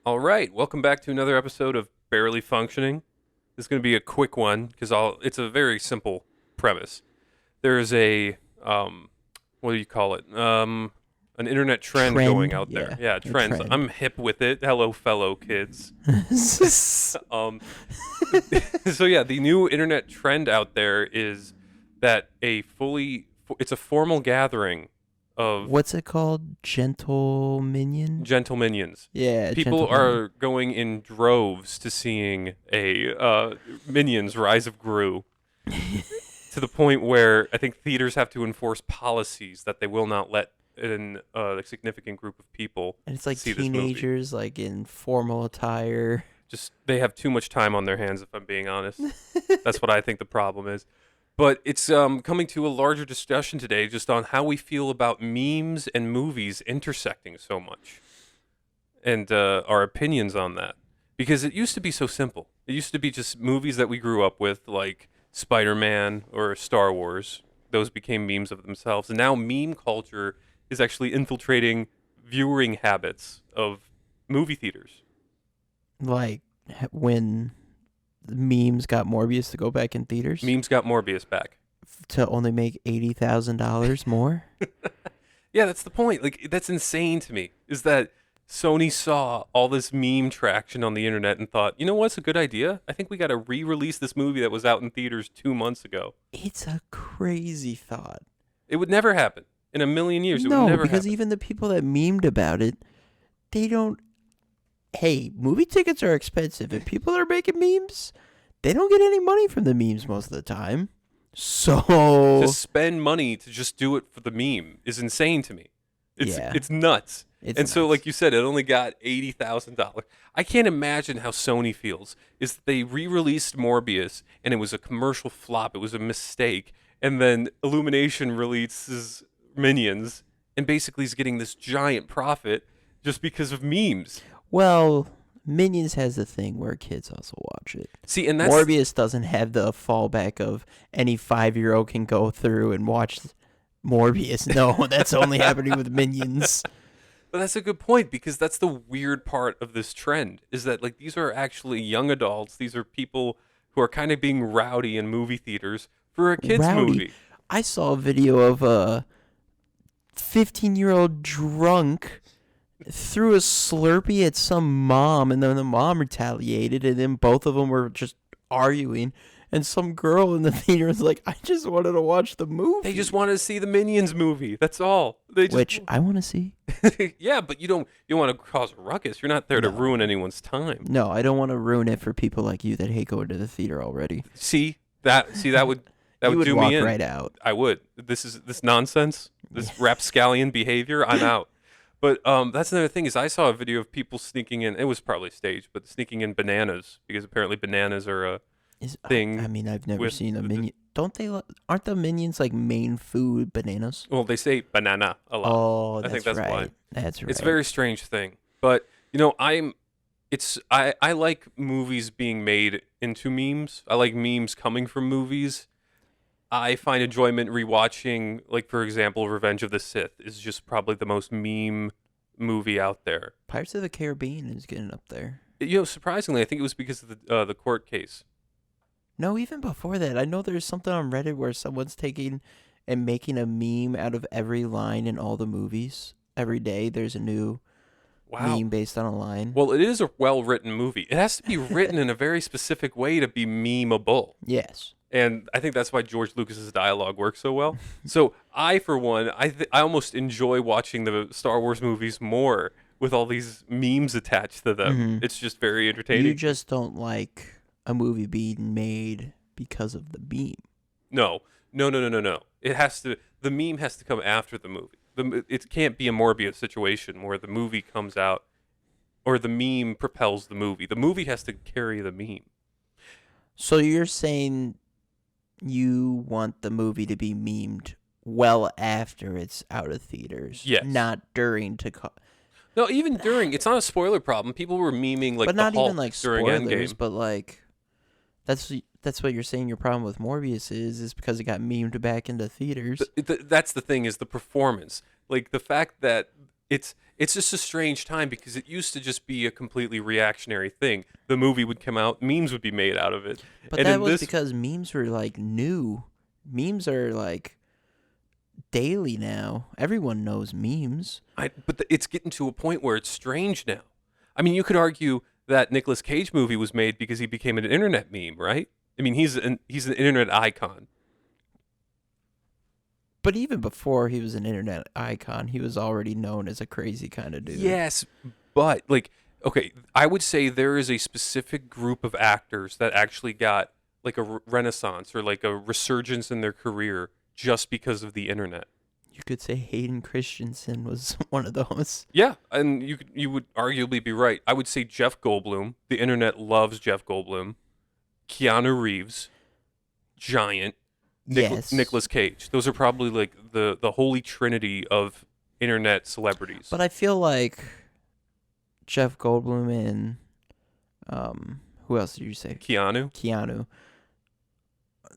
All right, welcome back to another episode of Barely Functioning. This is going to be a quick one because it's a very simple premise. There's a what do you call it? An internet trend going Trend, out there. yeah, Yeah, a trends. trend. I'm hip with it. Hello, fellow kids. Um, so yeah, the new internet trend out there is that it's a formal gathering of What's it called? Gentle minion? gentle minions. Yeah, People gentle minion. are going in droves to seeing a Minions Rise of Gru to the point where I think theaters have to enforce policies that they will not let a significant group of people And it's like see this movie. teenagers like in formal attire. Just they have too much time on their hands, if I'm being honest. That's what I think the problem is. But it's coming to a larger discussion today just on how we feel about memes and movies intersecting so much and our opinions on that. Because it used to be so simple. It used to be just movies that we grew up with, like Spider-Man or Star Wars. Those became memes of themselves. And now meme culture is actually infiltrating viewing habits of movie theaters. Like when memes got Morbius to go back in theaters Memes got Morbius back. to only make $80,000 more. Yeah, that's the point. Like, that's insane to me, is that Sony saw all this meme traction on the internet and thought, you know what's a good idea? I think we got to re-release this movie that was out in theaters 2 months ago. It's a crazy thought. It would never happen. In a million years, it would No, never because happen. even the people that memed about it, they don't. Hey, movie tickets are expensive, and people are making memes. They don't get any money from the memes most of the time. So To spend money to just do it for the meme is insane to me. Yeah. It's nuts. it's So, nuts. like you said, it only got $80,000. I can't imagine how Sony feels. Is that they re-released Morbius and it was a commercial flop. It was a mistake, and then Illumination releases Minions and basically is getting this giant profit just because of memes. Well, Minions has a thing where kids also watch it. See, and that's Morbius doesn't have the fallback of any 5-year-old can go through and watch Morbius. No, that's only happening with Minions. But that's a good point, because that's the weird part of this trend, is that like these are actually young adults. These are people who are kind of being rowdy in movie theaters for a kids Rowdy. movie. I saw a video of a 15-year-old drunk threw a Slurpee at some mom, and then the mom retaliated, and then both of them were just arguing. And some girl in the theater was like, "I just wanted to watch the movie." They just wanted to see the Minions movie. That's all. They just, Which I want to see. yeah, but you don't want to cause a ruckus. You're not there to No. ruin anyone's time. No, I don't want to ruin it for people like you that hate going to the theater already. See that would You would do walk me in. right out. I would. This nonsense, this rapscallion behavior. I'm out. But that's another thing, is I saw a video of people sneaking in. It was probably staged, but sneaking in bananas, because apparently bananas are a thing. I mean, I've never with seen a the- minion. Don't they? Aren't the minions like main food bananas? well, they say banana a lot. Oh, I that's think that's right. why. That's right. It's a very strange thing. But I like movies being made into memes. I like memes coming from movies. I find enjoyment rewatching, like, for example, Revenge of the Sith is just probably the most meme movie out there. Pirates of the Caribbean is getting up there. Surprisingly, I think it was because of the court case. No, even before that, I know there's something on Reddit where someone's taking and making a meme out of every line in all the movies. Every day, there's a new Wow. meme based on a line. Well, it is a well-written movie. It has to be written in a very specific way to be memeable. Yes. And I think that's why George Lucas's dialogue works so well. So I, for one, I almost enjoy watching the Star Wars movies more with all these memes attached to them. Mhm. It's just very entertaining. You just don't like a movie being made because of the meme. No. The meme has to come after the movie. It can't be a Morbius situation where the movie comes out or the meme propels the movie. The movie has to carry the meme. So you're saying you want the movie to be memed well after it's out of theaters, Yes. not during No, even during, it's not a spoiler problem. People were memeing like but the not Hulk even like during spoilers, Endgame. but like that's what you're saying your problem with Morbius is because it got memed back into theaters. That's the thing, is the performance. Like the fact that it's It's just a strange time because it used to just be a completely reactionary thing. The movie would come out, memes would be made out of it. But And that in was this because memes were like new. Memes are like daily now. Everyone knows memes. It's getting to a point where it's strange now. I mean, you could argue that Nicolas Cage movie was made because he became an internet meme, right? I mean, he's an internet icon. But even before he was an internet icon, he was already known as a crazy kind of dude. Yes, but like, okay, I would say there is a specific group of actors that actually got like a renaissance or like a resurgence in their career just because of the internet. You could say Hayden Christensen was one of those. Yeah, and you would arguably be right. I would say Jeff Goldblum. The internet loves Jeff Goldblum. Keanu Reeves, giant. Yes. Nicolas Cage. Those are probably like the holy trinity of internet celebrities. But I feel like Jeff Goldblum and who else did you say? Keanu.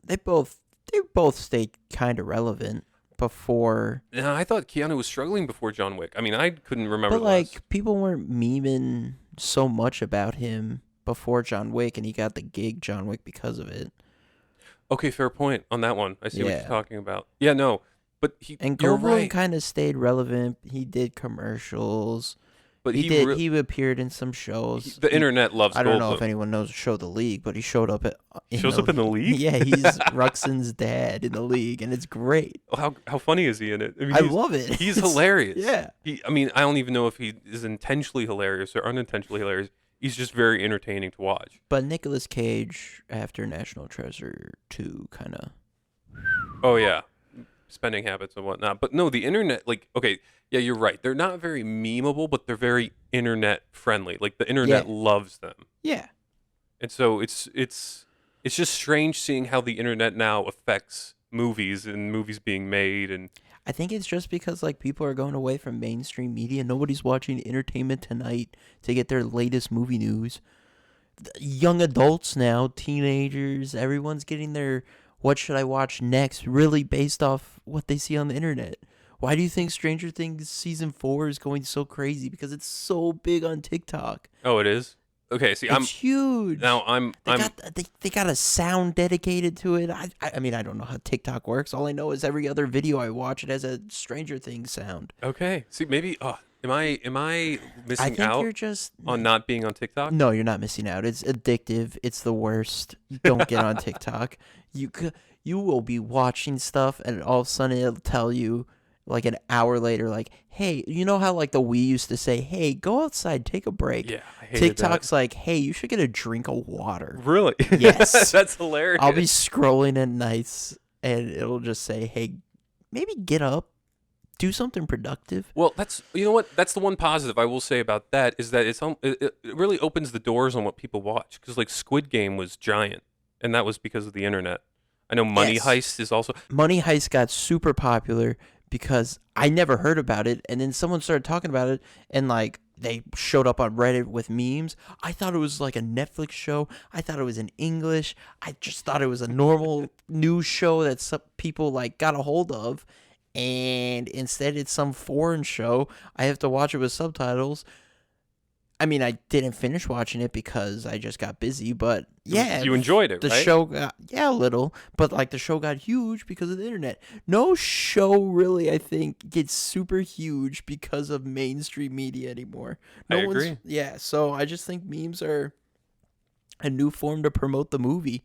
They both stayed kind of relevant before. Yeah, I thought Keanu was struggling before John Wick. I mean, I couldn't remember. But like people weren't memeing so much about him before John Wick, and he got the gig John Wick because of it. Okay, fair point on that one. I see what Yeah. you're talking about. Yeah, no, but And you're Goldblum right. kind of stayed relevant. He did commercials. But He appeared in some shows. the internet loves. I don't know Goldblum. if anyone knows the show The League, but he showed up Shows up in the League? Yeah, he's Ruxin's dad in The League, and it's great. How funny is he in it? I, mean, I love it. He's hilarious. Yeah. I mean, I don't even know if he is intentionally hilarious or unintentionally hilarious. He's just very entertaining to watch. But Nicolas Cage, after National Treasure 2, kind of. Oh yeah, spending habits and whatnot. But no, the internet, like, okay, yeah, you're right. They're not very memeable, but they're very internet friendly. Like the internet loves them. Yeah. And so it's just strange seeing how the internet now affects movies and movies being made. And I think it's just because like people are going away from mainstream media. Nobody's watching Entertainment Tonight to get their latest movie news. Young adults now, teenagers, everyone's getting their what should I watch next really based off what they see on the internet. Why do you think Stranger Things season 4 is going so crazy? Because it's so big on TikTok. oh, it is. Okay, see, It's huge. They got a sound dedicated to it. I mean, I don't know how TikTok works. All I know is every other video I watch, it has a Stranger Things sound. okay. See, maybe am I I missing think out you're just on not being on TikTok? No, you're not missing out. It's addictive. It's the worst. Don't get on TikTok. You will be watching stuff, and all of a sudden it'll tell you, like an hour later, like, hey, you know how like the Wii used to say, hey, go outside, take a break. Yeah, I hated TikTok's like, hey, you should get a drink of water. that. Really? Yes. That's hilarious. I'll be scrolling at nights, and it'll just say, hey, maybe get up, do something productive. Well, you know what? That's the one positive I will say about that is that it really opens the doors on what people watch because like Squid Game was giant, and that was because of the internet. I know Money Yes. Heist is also. Money Heist got super popular because I never heard about it, and then someone started talking about it, and like they showed up on Reddit with memes. I thought it was like a Netflix show. I thought it was in English. I just thought it was a normal news show that some people like got a hold of, and instead it's some foreign show. I have to watch it with subtitles. I mean, I didn't finish watching it because I just got busy, but yeah. You enjoyed it, the right? show got, a little, but like the show got huge because of the internet. No show really, I think, gets super huge because of mainstream media anymore. I agree. Yeah, so I just think memes are a new form to promote the movie.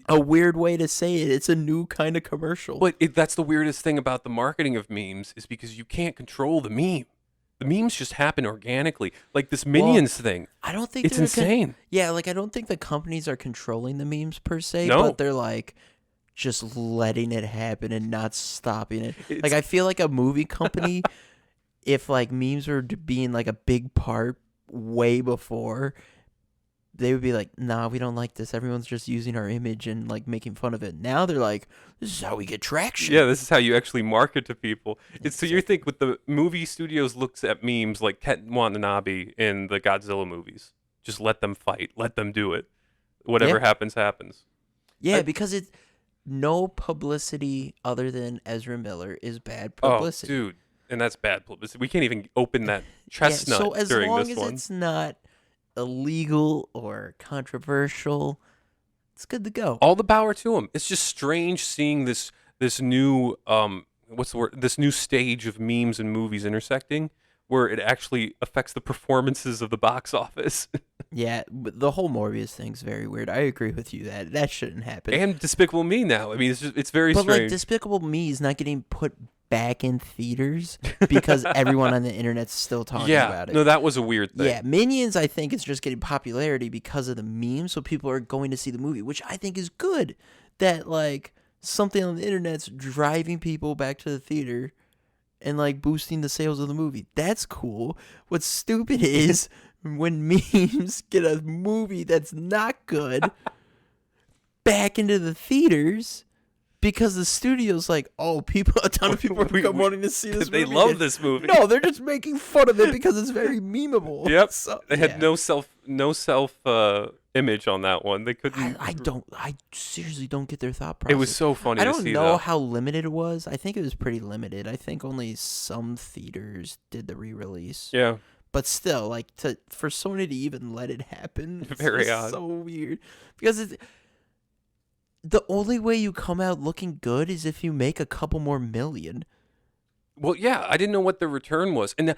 A weird way to say it. It's a new kind of commercial. But that's the weirdest thing about the marketing of memes is because you can't control the meme. The memes just happen organically, like this Minions thing. I don't think It's they're insane. yeah, like I don't think the companies are controlling the memes per se, No. but they're like just letting it happen and not stopping it. It's- Like I feel like a movie company, if like memes were being like a big part way before, they would be like, nah, we don't like this. Everyone's just using our image and like making fun of it. Now they're like, this is how we get traction. Yeah, this is how you actually market to people. So you think with the movie studios looks at memes like Ken Watanabe in the Godzilla movies. Just let them fight. Let them do it. Whatever Yeah. happens, happens. Yeah, because no publicity other than Ezra Miller is bad publicity. Oh, dude. And that's bad publicity. We can't even open that chestnut so as during long this as one. it's not illegal or controversial, it's good to go. All the power to him. It's just strange seeing this new what's the word? This new stage of memes and movies intersecting, where it actually affects the performances of the box office. Yeah, but the whole Morbius thing's very weird. I agree with you that shouldn't happen. And Despicable Me now. I mean, it's very But like strange. Despicable Me is not getting put back in theaters because everyone on the internet's still talking about it. No, that was a weird thing. Yeah, Minions I think is just getting popularity because of the memes, so people are going to see the movie, which I think is good. That like something on the internet's driving people back to the theater and like boosting the sales of the movie. That's cool. What's stupid is when memes get a movie that's not good back into the theaters because the studio's like, oh, a ton of people are wanting to see this movie. They love this movie. No, they're just making fun of it because it's very memeable. Yep. So, They had no self image on that one. They couldn't. I seriously don't get their thought process. It was so funny I to don't see know that. how limited it was. I think it was pretty limited. I think only some theaters did the re-release. Yeah. But still, like for Sony to even let it happen, it's Very just odd. so weird. Because the only way you come out looking good is if you make a couple more million. Well, yeah, I didn't know what the return was. And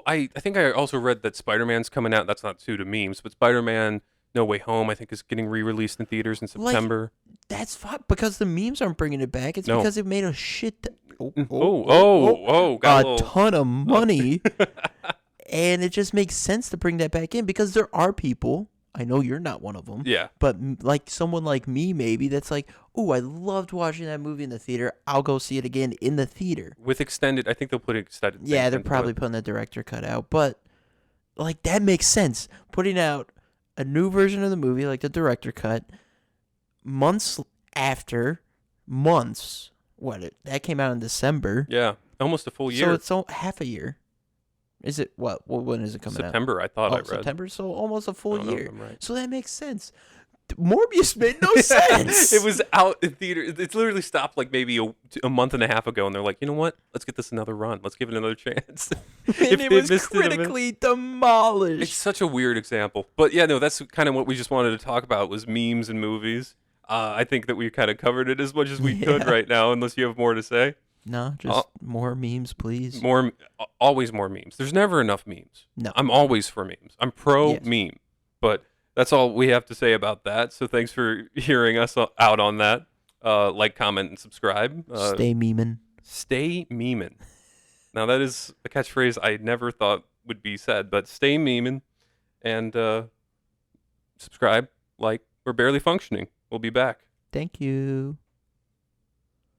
I think I also read that Spider-Man's coming out. That's not due to memes, but Spider-Man No Way Home, I think, is getting re-released in theaters in September. That's fine because the memes aren't bringing it back. It's No. because it made a shit. Got a ton of money. And it just makes sense to bring that back in because there are people. I know you're not one of them. Yeah. But like someone like me, maybe that's like, oh, I loved watching that movie in the theater. I'll go see it again in the theater. With extended, I think they'll put extended. Yeah, things they're into probably it. putting the director cut out, but like that makes sense. Putting out a new version of the movie, like the director cut, months after, that came out in December. Yeah, almost a full year. So it's half a year. Is it what? When is it coming out? September, I thought I read. September, so almost a full I don't know if year. I'm right. So that makes sense. Morbius made no sense. It was out in theater. It's literally stopped like maybe a month and a half ago, and they're like, you know what? Let's get this another run. Let's give it another chance. and If it they was missed it a minute- critically demolished. It's such a weird example, but yeah, no, that's kind of what we just wanted to talk about was memes and movies. I think that we kind of covered it as much as we could right now, unless you have more to say. No, just more memes, please. Always more memes. There's never enough memes. No. I'm always for memes. I'm pro Yes. meme, but that's all we have to say about that. So thanks for hearing us out on that. Like, comment, and subscribe. Stay memeing. Stay memeing. Now that is a catchphrase I never thought would be said, but stay memeing and subscribe. Like, we're barely functioning. We'll be back. Thank you.